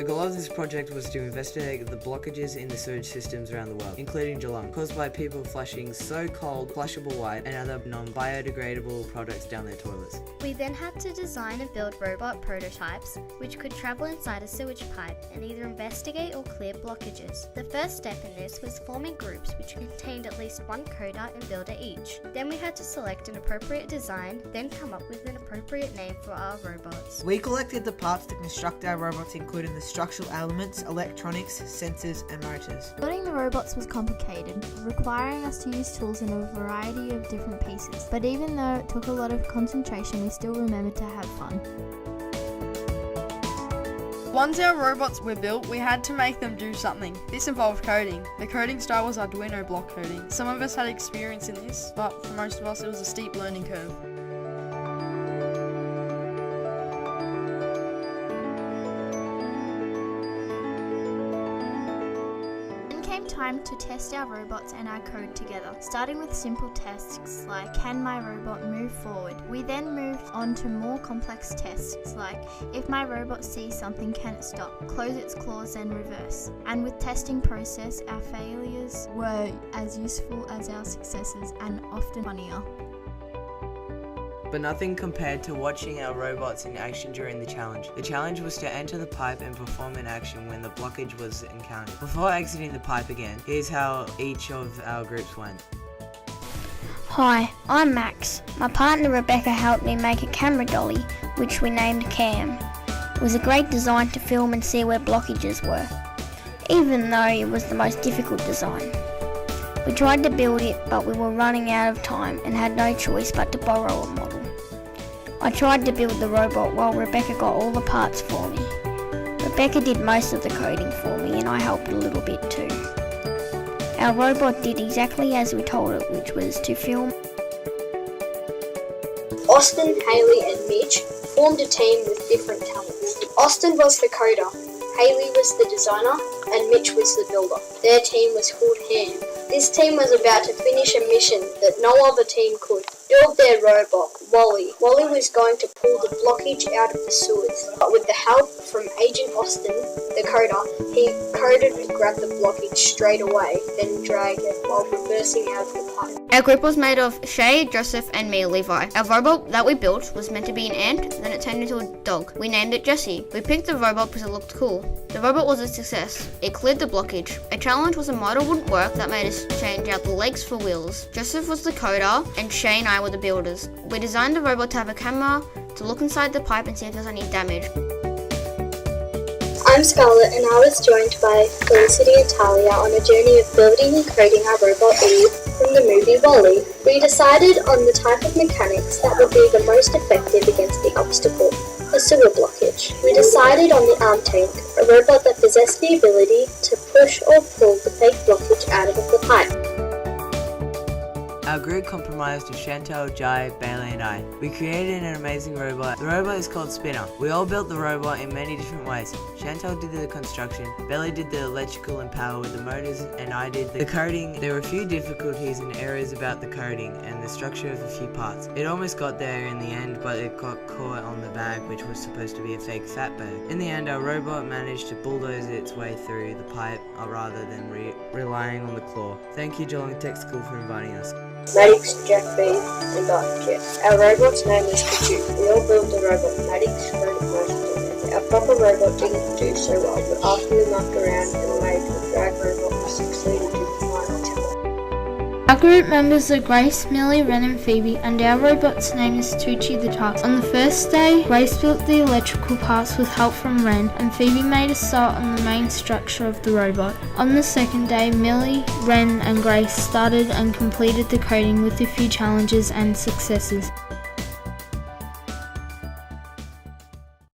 The goal of this project was to investigate the blockages in the sewage systems around the world, including Geelong, caused by people flushing so-called flushable white and other non-biodegradable products down their toilets. We then had to design and build robot prototypes which could travel inside a sewage pipe and either investigate or clear blockages. The first step in this was forming groups which contained at least one coder and builder each. Then we had to select an appropriate design, then come up with an appropriate name for our robots. We collected the parts to construct our robots, including the structural elements, electronics, sensors and motors. Building the robots was complicated, requiring us to use tools in a variety of different pieces. But even though it took a lot of concentration, we still remembered to have fun. Once our robots were built, we had to make them do something. This involved coding. The coding style was Arduino block coding. Some of us had experience in this, but for most of us it was a steep learning curve. Came time to test our robots and our code together, starting with simple tests like, can my robot move forward? We then moved on to more complex tests like, if my robot sees something, can it stop, close its claws and reverse? And with testing process, our failures were as useful as our successes and often funnier. But nothing compared to watching our robots in action during the challenge. The challenge was to enter the pipe and perform an action when the blockage was encountered. Before exiting the pipe again, here's how each of our groups went. Hi, I'm Max. My partner Rebecca helped me make a camera dolly, which we named Cam. It was a great design to film and see where blockages were, even though it was the most difficult design. We tried to build it, but we were running out of time and had no choice but to borrow a model. I tried to build the robot while Rebecca got all the parts for me. Rebecca did most of the coding for me and I helped a little bit too. Our robot did exactly as we told it, which was to film. Austin, Hayley and Mitch formed a team with different talents. Austin was the coder, Hayley was the designer and Mitch was the builder. Their team was called HAM. This team was about to finish a mission that no other team could. Build their robot, Wally. Wally was going to pull the blockage out of the sewers, but with the help from Agent Austin, the coder, he coded to grab the blockage straight away, then drag it while reversing out of the pipe. Our group was made of Shay, Joseph and me, Levi. Our robot that we built was meant to be an ant, then it turned into a dog. We named it Jessie. We picked the robot because it looked cool. The robot was a success. It cleared the blockage. A challenge was a model wouldn't work that made us change out the legs for wheels. Joseph was the coder and Shay and I were the builders. We designed the robot to have a camera to look inside the pipe and see if there's any damage. I'm Scarlett and I was joined by Felicity and Talia on a journey of building and coding our robot Eve from the movie WALL-E. We decided on the type of mechanics that would be the most effective against the obstacle, a sewer blockage. We decided on the arm tank, a robot that possessed the ability to push or pull the fake blockage out of the pipe. Our group comprised of Chantel, Jai, Bailey and I. We created an amazing robot. The robot is called Spinner. We all built the robot in many different ways. Chantel did the construction, Bailey did the electrical and power with the motors, and I did the coding. There were a few difficulties and errors about the coding and the structure of a few parts. It almost got there in the end, but it got caught on the bag, which was supposed to be a fake fat bag. In the end, our robot managed to bulldoze its way through the pipe rather than relying on the claw. Thank you, Geelong Tech School, for inviting us. Maddox, Jack B and Dark Jet. Our robot's name was Kachu. We all built the robot. Maddox coded most of it. Our proper robot didn't do so well, but after we mucked around and made the drag robot, we succeeded in the final temple. Our group members are Grace, Millie, Ren and Phoebe, and our robot's name is Tucci the Tux. On the first day, Grace built the electrical parts with help from Ren, and Phoebe made a start on the main structure of the robot. On the second day, Millie, Ren and Grace started and completed the coding with a few challenges and successes.